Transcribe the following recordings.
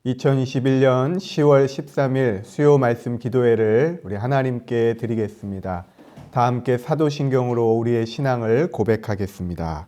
2021년 10월 13일 수요 말씀 기도회를 우리 하나님께 드리겠습니다. 다 함께 사도신경으로 우리의 신앙을 고백하겠습니다.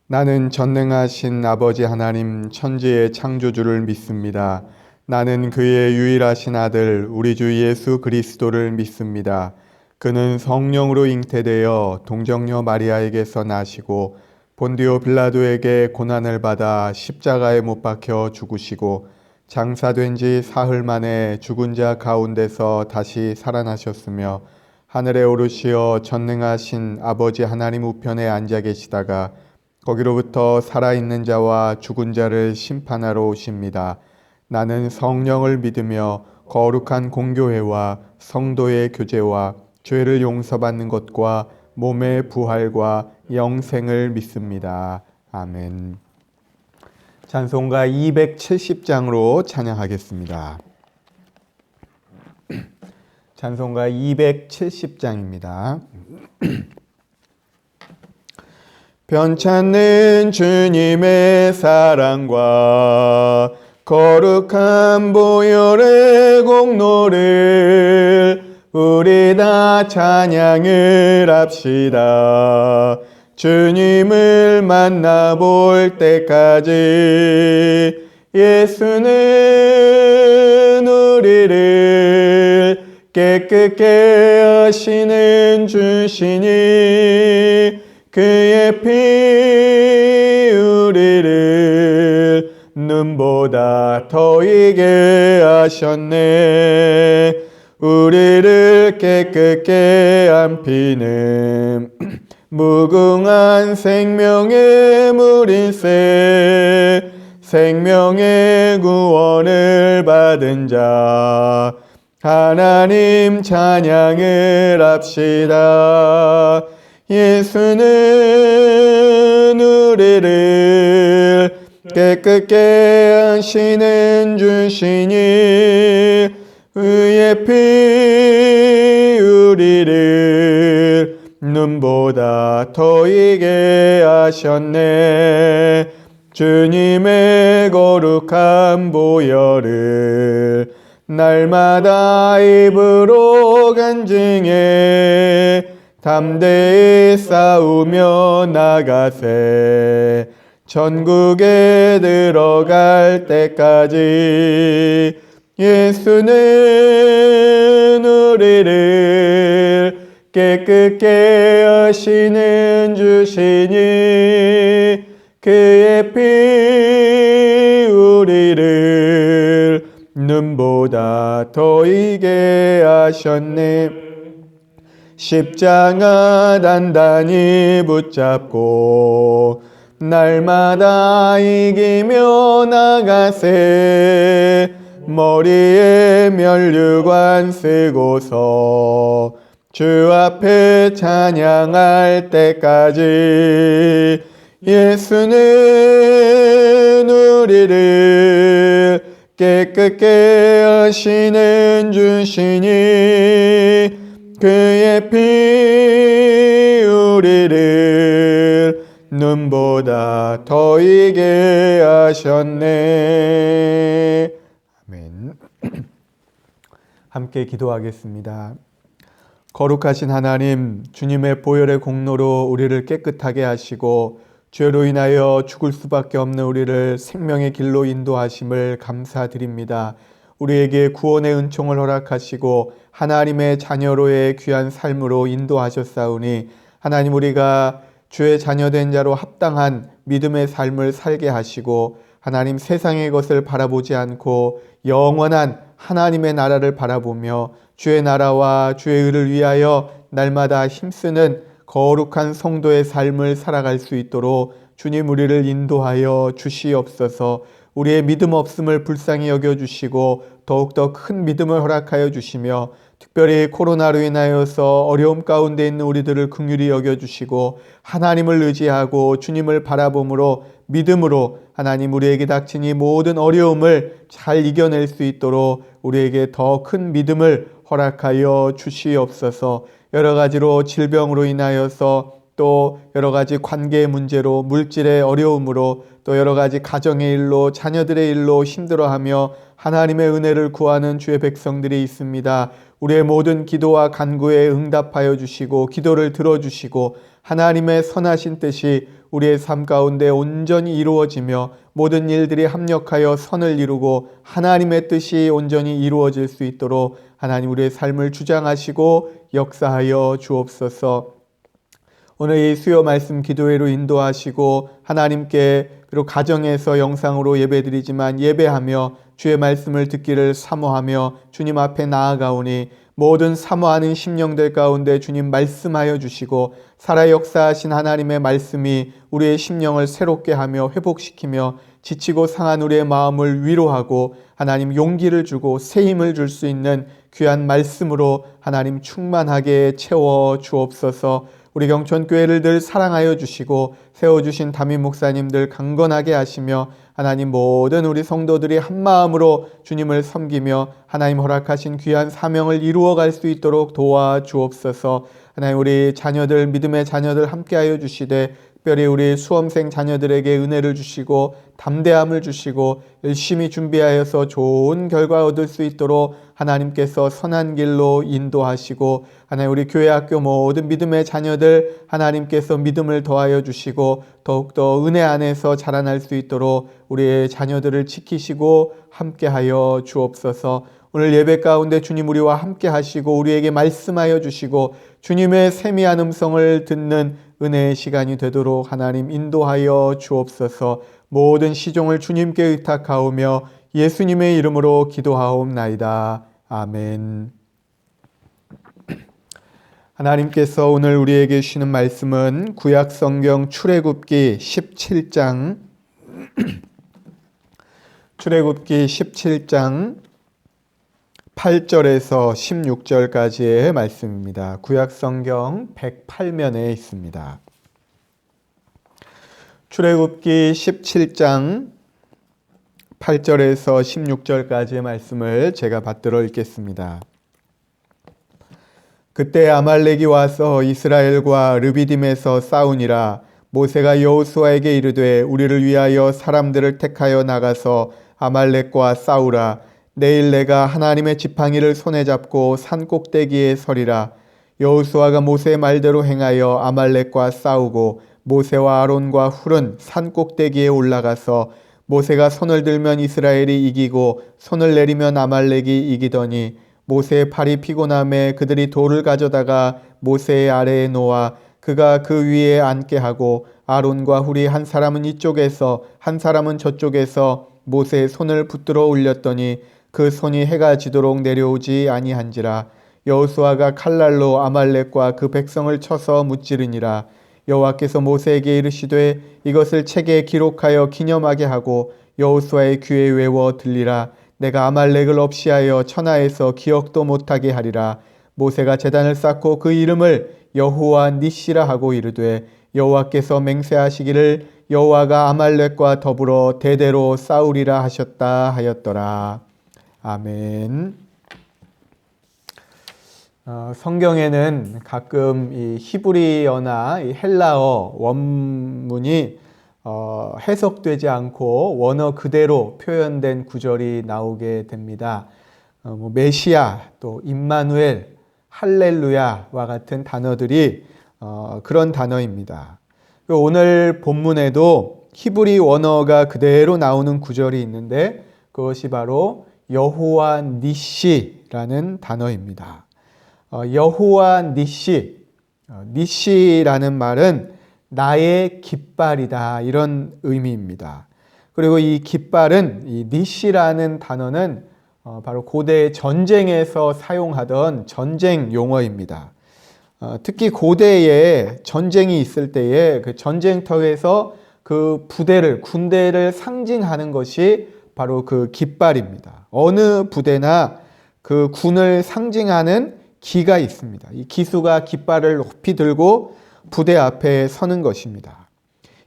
나는 전능하신 아버지 하나님 천지의 창조주를 믿습니다. 나는 그의 유일하신 아들 우리 주 예수 그리스도를 믿습니다. 그는 성령으로 잉태되어 동정녀 마리아에게서 나시고 본디오 빌라도에게 고난을 받아 십자가에 못 박혀 죽으시고 장사된 지 사흘 만에 죽은 자 가운데서 다시 살아나셨으며 하늘에 오르시어 전능하신 아버지 하나님 우편에 앉아 계시다가 거기로부터 살아있는 자와 죽은 자를 심판하러 오십니다. 나는 성령을 믿으며 거룩한 공교회와 성도의 교제와 죄를 용서받는 것과 몸의 부활과 영생을 믿습니다. 아멘. 찬송가 270장으로 찬양하겠습니다. 찬송가 270장입니다. 변찮는 주님의 사랑과 거룩한 보혈의 공로를 우리 다 찬양을 합시다. 주님을 만나볼 때까지 예수는 우리를 깨끗게 하시는 주시니 그의 피 우리를 눈보다 더 이게 하셨네. 우리를 깨끗게 한 피는 무궁한 생명의 물일세. 생명의 구원을 받은 자 하나님 찬양을 합시다. 예수는 우리를 깨끗게 하시는 주시니 그의 피 우리를 눈보다 더 이게 하셨네. 주님의 거룩한 보혈을 날마다 입으로 간증해 담대히 싸우며 나가세. 천국에 들어갈 때까지 예수는 우리를 깨끗게 하시는 주시니 그의 피 우리를 눈보다 더 이게 하셨네. 십자가 단단히 붙잡고 날마다 이기며 나가세. 머리에 면류관 쓰고서 주 앞에 찬양할 때까지 예수는 우리를 깨끗게 하시는 주시니 그의 피 우리를 눈보다 더 이게 하셨네. 아멘. 함께 기도하겠습니다. 거룩하신 하나님, 주님의 보혈의 공로로 우리를 깨끗하게 하시고 죄로 인하여 죽을 수밖에 없는 우리를 생명의 길로 인도하심을 감사드립니다. 우리에게 구원의 은총을 허락하시고 하나님의 자녀로의 귀한 삶으로 인도하셨사오니 하나님, 우리가 주의 자녀된 자로 합당한 믿음의 삶을 살게 하시고 하나님, 세상의 것을 바라보지 않고 영원한 하나님의 나라를 바라보며 주의 나라와 주의 의를 위하여 날마다 힘쓰는 거룩한 성도의 삶을 살아갈 수 있도록 주님 우리를 인도하여 주시옵소서. 우리의 믿음 없음을 불쌍히 여겨주시고 더욱더 큰 믿음을 허락하여 주시며 특별히 코로나로 인하여서 어려움 가운데 있는 우리들을 긍휼히 여겨주시고 하나님을 의지하고 주님을 바라봄으로 믿음으로 하나님 우리에게 닥친 이 모든 어려움을 잘 이겨낼 수 있도록 우리에게 더 큰 믿음을 허락하여 주시옵소서. 여러 가지로 질병으로 인하여서 또 여러 가지 관계의 문제로, 물질의 어려움으로, 또 여러 가지 가정의 일로, 자녀들의 일로 힘들어하며 하나님의 은혜를 구하는 주의 백성들이 있습니다. 우리의 모든 기도와 간구에 응답하여 주시고 기도를 들어주시고 하나님의 선하신 뜻이 우리의 삶 가운데 온전히 이루어지며 모든 일들이 합력하여 선을 이루고 하나님의 뜻이 온전히 이루어질 수 있도록 하나님 우리의 삶을 주장하시고 역사하여 주옵소서. 오늘 이 수요 말씀 기도회로 인도하시고 하나님께 그리고 가정에서 영상으로 예배드리지만 예배하며 주의 말씀을 듣기를 사모하며 주님 앞에 나아가오니 모든 사모하는 심령들 가운데 주님 말씀하여 주시고 살아 역사하신 하나님의 말씀이 우리의 심령을 새롭게 하며 회복시키며 지치고 상한 우리의 마음을 위로하고 하나님 용기를 주고 새 힘을 줄 수 있는 귀한 말씀으로 하나님 충만하게 채워 주옵소서. 우리 경천교회를 늘 사랑하여 주시고 세워주신 담임 목사님들 강건하게 하시며 하나님 모든 우리 성도들이 한마음으로 주님을 섬기며 하나님 허락하신 귀한 사명을 이루어갈 수 있도록 도와주옵소서. 하나님 우리 자녀들, 믿음의 자녀들 함께하여 주시되 특별히 우리 수험생 자녀들에게 은혜를 주시고 담대함을 주시고 열심히 준비하여서 좋은 결과 얻을 수 있도록 하나님께서 선한 길로 인도하시고 하나님 우리 교회 학교 모든 믿음의 자녀들 하나님께서 믿음을 더하여 주시고 더욱더 은혜 안에서 자라날 수 있도록 우리의 자녀들을 지키시고 함께하여 주옵소서. 오늘 예배 가운데 주님 우리와 함께 하시고 우리에게 말씀하여 주시고 주님의 세미한 음성을 듣는 은혜의 시간이 되도록 하나님 인도하여 주옵소서. 모든 시종을 주님께 의탁하오며 예수님의 이름으로 기도하옵나이다. 아멘. 하나님께서 오늘 우리에게 주시는 말씀은 구약성경 출애굽기 17장 출애굽기 17장 8절에서 16절까지의 말씀입니다. 구약성경 108면에 있습니다. 출애굽기 17장 8절에서 16절까지의 말씀을 제가 받들어 읽겠습니다. 그때 아말렉이 와서 이스라엘과 르비딤에서 싸우니라. 모세가 여호수아에게 이르되 우리를 위하여 사람들을 택하여 나가서 아말렉과 싸우라. 내일 내가 하나님의 지팡이를 손에 잡고 산 꼭대기에 서리라. 여호수아가 모세의 말대로 행하여 아말렉과 싸우고 모세와 아론과 훌은 산 꼭대기에 올라가서 모세가 손을 들면 이스라엘이 이기고 손을 내리면 아말렉이 이기더니 모세의 팔이 피곤함에 그들이 돌을 가져다가 모세의 아래에 놓아 그가 그 위에 앉게 하고 아론과 훌이 한 사람은 이쪽에서 한 사람은 저쪽에서 모세의 손을 붙들어 올렸더니 그 손이 해가 지도록 내려오지 아니한지라. 여호수아가 칼날로 아말렉과 그 백성을 쳐서 무찌르니라. 여호와께서 모세에게 이르시되 이것을 책에 기록하여 기념하게 하고 여호수아의 귀에 외워 들리라. 내가 아말렉을 없이하여 천하에서 기억도 못하게 하리라. 모세가 제단을 쌓고 그 이름을 여호와 니시라 하고 이르되 여호와께서 맹세하시기를 여호와가 아말렉과 더불어 대대로 싸우리라 하셨다 하였더라. 아멘. 성경에는 가끔 이 히브리어나 이 헬라어 원문이 해석되지 않고 원어 그대로 표현된 구절이 나오게 됩니다. 메시아, 또 임마누엘, 할렐루야와 같은 단어들이 그런 단어입니다. 오늘 본문에도 히브리 원어가 그대로 나오는 구절이 있는데 그것이 바로 여호와 니시라는 단어입니다. 여호와 니시, 니시라는 말은 나의 깃발이다 이런 의미입니다. 그리고 이 깃발은 이 니시라는 단어는 바로 고대 전쟁에서 사용하던 전쟁 용어입니다. 특히 고대에 전쟁이 있을 때에 그 전쟁터에서 그 부대를 군대를 상징하는 것이 바로 그 깃발입니다. 어느 부대나 그 군을 상징하는 기가 있습니다. 이 기수가 깃발을 높이 들고 부대 앞에 서는 것입니다.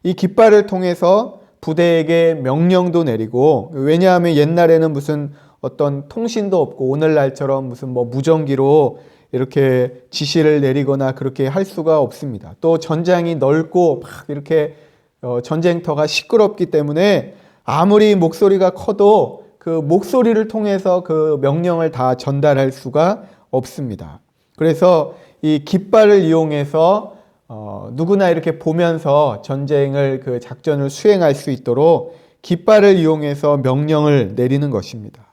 이 깃발을 통해서 부대에게 명령도 내리고, 왜냐하면 옛날에는 무슨 어떤 통신도 없고 오늘날처럼 무슨 무전기로 이렇게 지시를 내리거나 그렇게 할 수가 없습니다. 또 전장이 넓고 막 이렇게 전쟁터가 시끄럽기 때문에 아무리 목소리가 커도 그 목소리를 통해서 그 명령을 다 전달할 수가 없습니다. 그래서 이 깃발을 이용해서 누구나 이렇게 보면서 전쟁을 그 작전을 수행할 수 있도록 깃발을 이용해서 명령을 내리는 것입니다.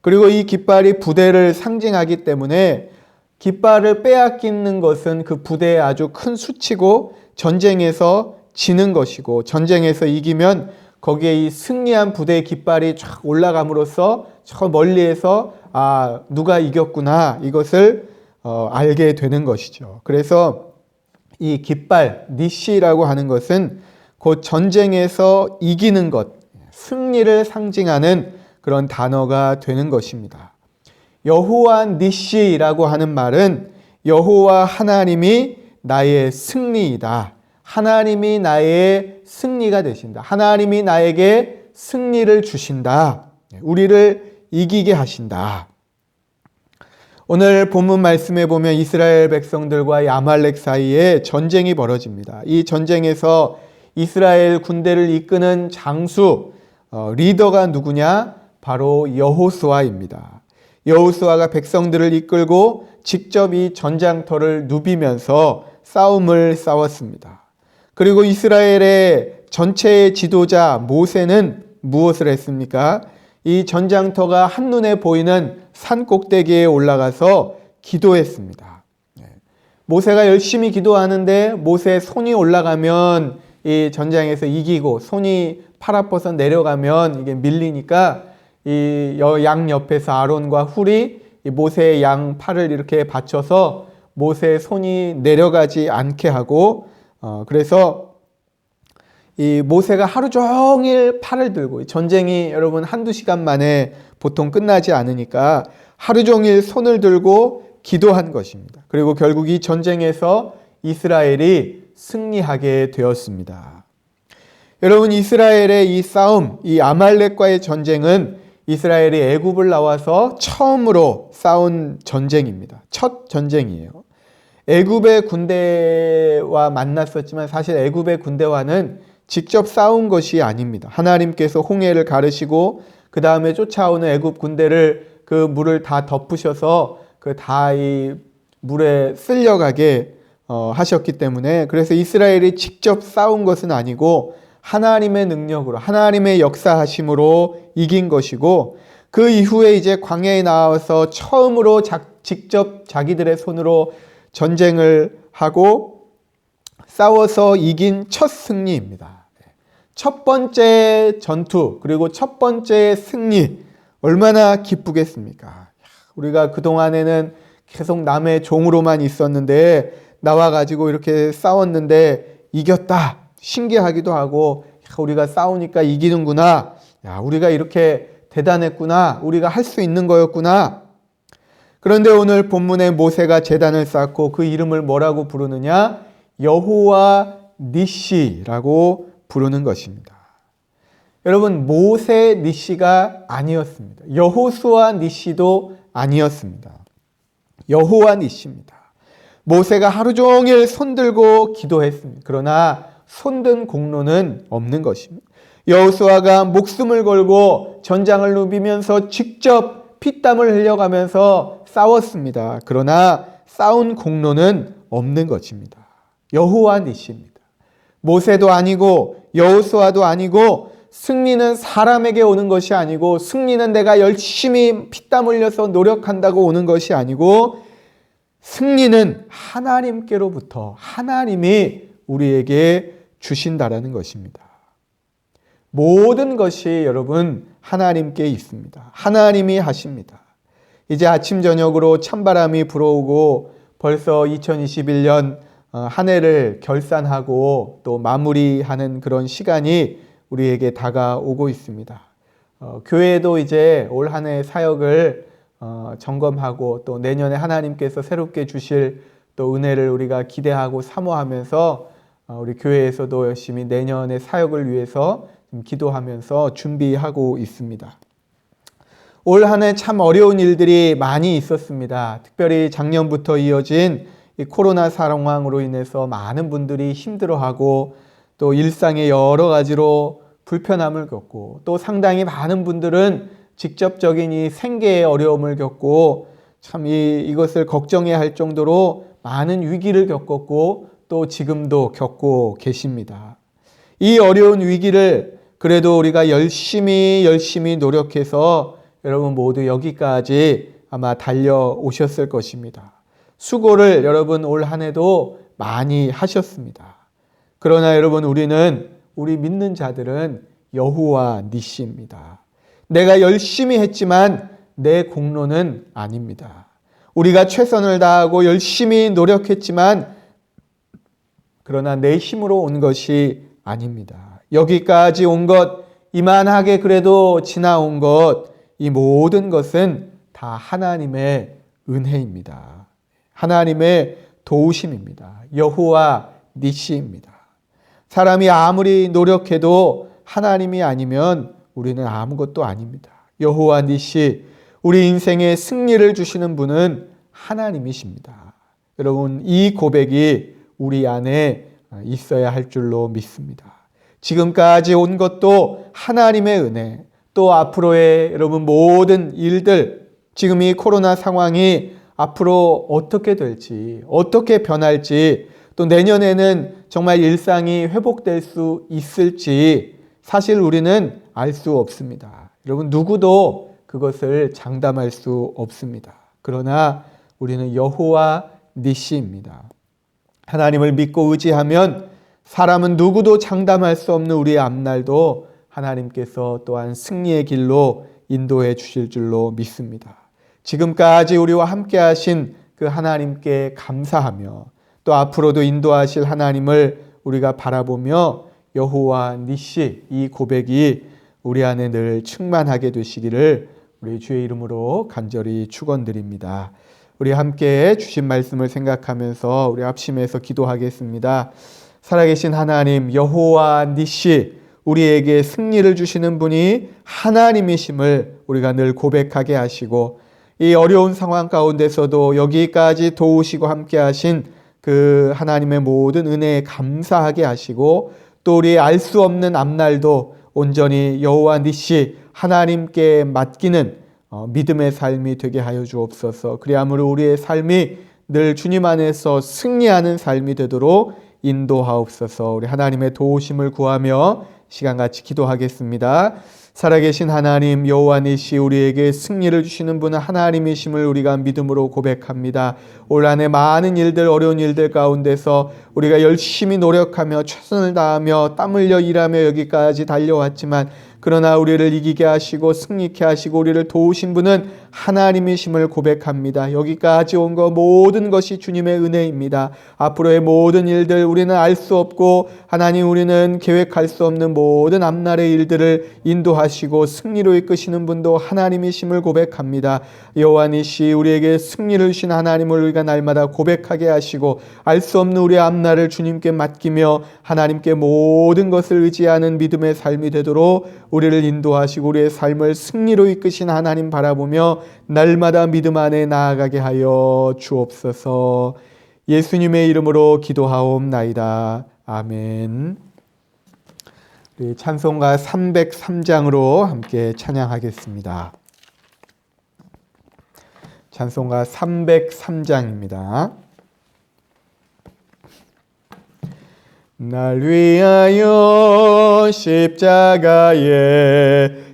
그리고 이 깃발이 부대를 상징하기 때문에 깃발을 빼앗기는 것은 그 부대의 아주 큰 수치고 전쟁에서 지는 것이고 전쟁에서 이기면 거기에 이 승리한 부대의 깃발이 쫙 올라감으로써 저 멀리에서 누가 이겼구나 이것을 알게 되는 것이죠. 그래서 이 깃발, 니시라고 하는 것은 곧 전쟁에서 이기는 것, 승리를 상징하는 그런 단어가 되는 것입니다. 여호와 니시라고 하는 말은 여호와 하나님이 나의 승리이다. 하나님이 나의 승리가 되신다. 하나님이 나에게 승리를 주신다. 우리를 이기게 하신다. 오늘 본문 말씀에 보면 이스라엘 백성들과 이 아말렉 사이에 전쟁이 벌어집니다. 이 전쟁에서 이스라엘 군대를 이끄는 장수, 리더가 누구냐? 바로 여호수아입니다. 여호수아가 백성들을 이끌고 직접 이 전장터를 누비면서 싸움을 싸웠습니다. 그리고 이스라엘의 전체의 지도자 모세는 무엇을 했습니까? 이 전장터가 한눈에 보이는 산 꼭대기에 올라가서 기도했습니다. 모세가 열심히 기도하는데 모세의 손이 올라가면 이 전장에서 이기고 손이 팔 아파서 내려가면 이게 밀리니까 이 양 옆에서 아론과 훌이 이 모세의 양 팔을 이렇게 받쳐서 모세의 손이 내려가지 않게 하고 그래서 이 모세가 하루 종일 팔을 들고 전쟁이 여러분 한두 시간 만에 보통 끝나지 않으니까 하루 종일 손을 들고 기도한 것입니다. 그리고 결국 이 전쟁에서 이스라엘이 승리하게 되었습니다. 여러분 이스라엘의 이 싸움, 이 아말렉과의 전쟁은 이스라엘이 애굽을 나와서 처음으로 싸운 전쟁입니다. 첫 전쟁이에요. 애굽의 군대와 만났었지만 사실 애굽의 군대와는 직접 싸운 것이 아닙니다. 하나님께서 홍해를 가르시고 그 다음에 쫓아오는 애굽 군대를 그 물을 다 덮으셔서 그 다 이 물에 쓸려가게 하셨기 때문에 그래서 이스라엘이 직접 싸운 것은 아니고 하나님의 능력으로 하나님의 역사하심으로 이긴 것이고 그 이후에 이제 광야에 나와서 처음으로 직접 자기들의 손으로 전쟁을 하고 싸워서 이긴 첫 승리입니다. 첫 번째 전투 그리고 첫 번째 승리 얼마나 기쁘겠습니까? 우리가 그동안에는 계속 남의 종으로만 있었는데 나와가지고 이렇게 싸웠는데 이겼다. 신기하기도 하고 우리가 싸우니까 이기는구나. 우리가 이렇게 대단했구나. 우리가 할 수 있는 거였구나. 그런데 오늘 본문에 모세가 제단을 쌓고 그 이름을 뭐라고 부르느냐? 여호와 니시라고 부르는 것입니다. 여러분 모세 니시가 아니었습니다. 여호수아 니시도 아니었습니다. 여호와 니시입니다. 모세가 하루 종일 손들고 기도했습니다. 그러나 손든 공로는 없는 것입니다. 여호수아가 목숨을 걸고 전장을 누비면서 직접 피땀을 흘려가면서 싸웠습니다. 그러나 싸운 공로는 없는 것입니다. 여호와 니시입니다. 모세도 아니고 여호수아도 아니고 승리는 사람에게 오는 것이 아니고 승리는 내가 열심히 피땀 흘려서 노력한다고 오는 것이 아니고 승리는 하나님께로부터 하나님이 우리에게 주신다라는 것입니다. 모든 것이 여러분 하나님께 있습니다. 하나님이 하십니다. 이제 아침 저녁으로 찬바람이 불어오고 벌써 2021년 한 해를 결산하고 또 마무리하는 그런 시간이 우리에게 다가오고 있습니다. 교회도 이제 올 한 해 사역을 점검하고 또 내년에 하나님께서 새롭게 주실 또 은혜를 우리가 기대하고 사모하면서 우리 교회에서도 열심히 내년의 사역을 위해서 기도하면서 준비하고 있습니다. 올 한 해 참 어려운 일들이 많이 있었습니다. 특별히 작년부터 이어진 이 코로나 상황으로 인해서 많은 분들이 힘들어하고 또 일상의 여러 가지로 불편함을 겪고 또 상당히 많은 분들은 직접적인 이 생계의 어려움을 겪고 참 이것을 걱정해야 할 정도로 많은 위기를 겪었고 또 지금도 겪고 계십니다. 이 어려운 위기를 그래도 우리가 열심히 노력해서 여러분 모두 여기까지 아마 달려오셨을 것입니다. 수고를 여러분 올 한 해도 많이 하셨습니다. 그러나 여러분 우리 믿는 자들은 여호와 니시입니다. 내가 열심히 했지만 내 공로는 아닙니다. 우리가 최선을 다하고 열심히 노력했지만 그러나 내 힘으로 온 것이 아닙니다. 여기까지 온 것, 이만하게 그래도 지나온 것, 이 모든 것은 다 하나님의 은혜입니다. 하나님의 도우심입니다. 여호와 니시입니다. 사람이 아무리 노력해도 하나님이 아니면 우리는 아무것도 아닙니다. 여호와 니시, 우리 인생에 승리를 주시는 분은 하나님이십니다. 여러분, 이 고백이 우리 안에 있어야 할 줄로 믿습니다. 지금까지 온 것도 하나님의 은혜, 또 앞으로의 여러분 모든 일들, 지금 이 코로나 상황이 앞으로 어떻게 될지, 어떻게 변할지, 또 내년에는 정말 일상이 회복될 수 있을지 사실 우리는 알 수 없습니다. 여러분 누구도 그것을 장담할 수 없습니다. 그러나 우리는 여호와 니시입니다. 하나님을 믿고 의지하면 사람은 누구도 장담할 수 없는 우리의 앞날도 하나님께서 또한 승리의 길로 인도해 주실 줄로 믿습니다. 지금까지 우리와 함께 하신 그 하나님께 감사하며 또 앞으로도 인도하실 하나님을 우리가 바라보며 여호와 니시, 이 고백이 우리 안에 늘 충만하게 되시기를 우리 주의 이름으로 간절히 축원드립니다. 우리 함께 주신 말씀을 생각하면서 우리 합심해서 기도하겠습니다. 살아계신 하나님 여호와 니시, 우리에게 승리를 주시는 분이 하나님이심을 우리가 늘 고백하게 하시고 이 어려운 상황 가운데서도 여기까지 도우시고 함께 하신 그 하나님의 모든 은혜에 감사하게 하시고 또 우리 알 수 없는 앞날도 온전히 여호와 니시 하나님께 맡기는 믿음의 삶이 되게 하여 주옵소서. 그리함으로 우리의 삶이 늘 주님 안에서 승리하는 삶이 되도록 인도하옵소서. 우리 하나님의 도우심을 구하며 시간같이 기도하겠습니다. 살아계신 하나님 여호와 니시, 우리에게 승리를 주시는 분은 하나님이심을 우리가 믿음으로 고백합니다. 올 한 해 많은 일들, 어려운 일들 가운데서 우리가 열심히 노력하며 최선을 다하며 땀 흘려 일하며 여기까지 달려왔지만 그러나 우리를 이기게 하시고 승리케 하시고 우리를 도우신 분은 하나님이심을 고백합니다. 여기까지 온 것 모든 것이 주님의 은혜입니다. 앞으로의 모든 일들 우리는 알 수 없고 하나님, 우리는 계획할 수 없는 모든 앞날의 일들을 인도하시고 승리로 이끄시는 분도 하나님이심을 고백합니다. 여호와 니시, 우리에게 승리를 주신 하나님을 우리가 날마다 고백하게 하시고 알 수 없는 우리의 앞날을 주님께 맡기며 하나님께 모든 것을 의지하는 믿음의 삶이 되도록 우리를 인도하시고 우리의 삶을 승리로 이끄신 하나님 바라보며 날마다 믿음 안에 나아가게 하여 주옵소서. 예수님의 이름으로 기도하옵나이다. 아멘. 우리 찬송가 303장으로 함께 찬양하겠습니다. 찬송가 303장입니다. 날 위하여 십자가에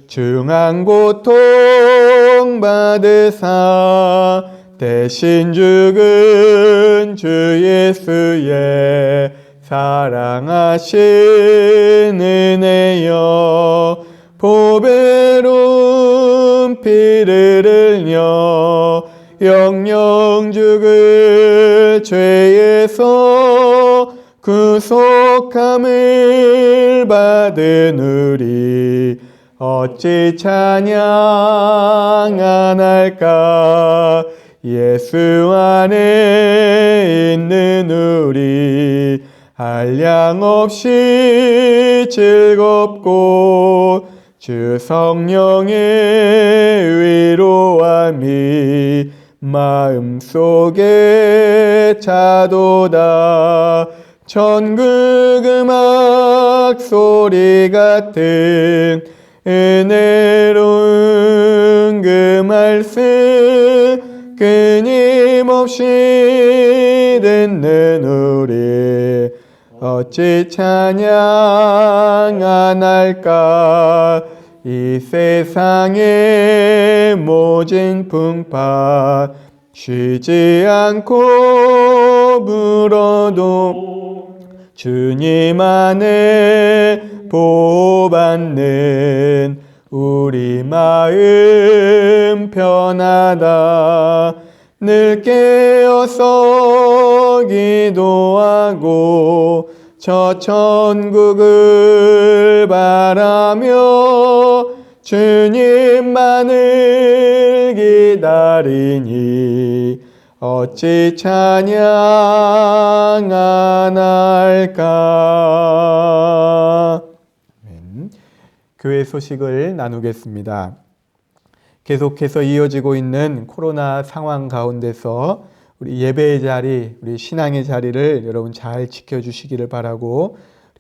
중한 고통 받으사 대신 죽은 주 예수의 사랑하신 은혜여, 보배로운 피를 흘려 영영 죽을 죄에서 구속함을 받은 우리 어찌 찬양 안 할까. 예수 안에 있는 우리 한량없이 즐겁고 주 성령의 속에 차도다. 천국 음악 소리 같은 은혜로운 그 말씀 끊임없이 듣는 우리 어찌 찬양 안 할까. 이 세상의 모진 풍파 쉬지 않고 불어도 주님 안에 보호받는 우리 마음 편하다. 늘 깨어서 기도하고 저 천국을 바라며 주님만을 기다리니 어찌 찬양 안 할까. 교회 소식을 나누겠습니다. 계속해서 이어지고 있는 코로나 상황 가운데서 우리 예배의 자리, 우리 신앙의 자리를 여러분 잘 지켜주시기를 바라고,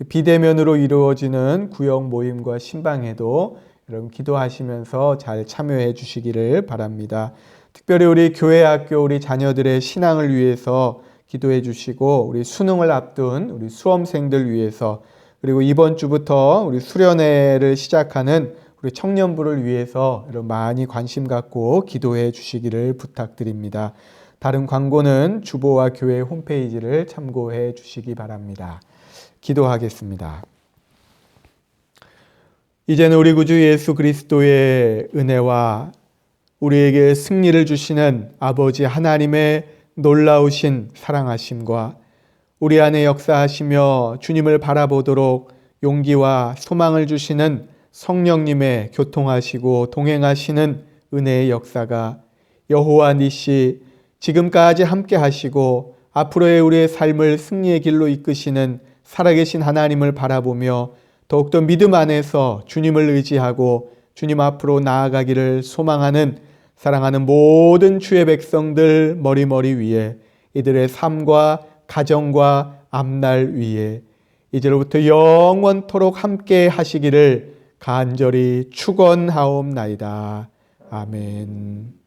비대면으로 이루어지는 구역 모임과 신방에도 여러분 기도하시면서 잘 참여해 주시기를 바랍니다. 특별히 우리 교회 학교 우리 자녀들의 신앙을 위해서 기도해 주시고, 우리 수능을 앞둔 우리 수험생들 위해서, 그리고 이번 주부터 우리 수련회를 시작하는 우리 청년부를 위해서 여러분 많이 관심 갖고 기도해 주시기를 부탁드립니다. 다른 광고는 주보와 교회 홈페이지를 참고해 주시기 바랍니다. 기도하겠습니다. 이제는 우리 구주 예수 그리스도의 은혜와 우리에게 승리를 주시는 아버지 하나님의 놀라우신 사랑하심과 우리 안에 역사하시며 주님을 바라보도록 용기와 소망을 주시는 성령님의 교통하시고 동행하시는 은혜의 역사가 여호와 니시 지금까지 함께 하시고 앞으로의 우리의 삶을 승리의 길로 이끄시는 살아계신 하나님을 바라보며 더욱더 믿음 안에서 주님을 의지하고 주님 앞으로 나아가기를 소망하는 사랑하는 모든 주의 백성들 머리머리 위에, 이들의 삶과 가정과 앞날 위에 이제로부터 영원토록 함께 하시기를 간절히 축원하옵나이다. 아멘.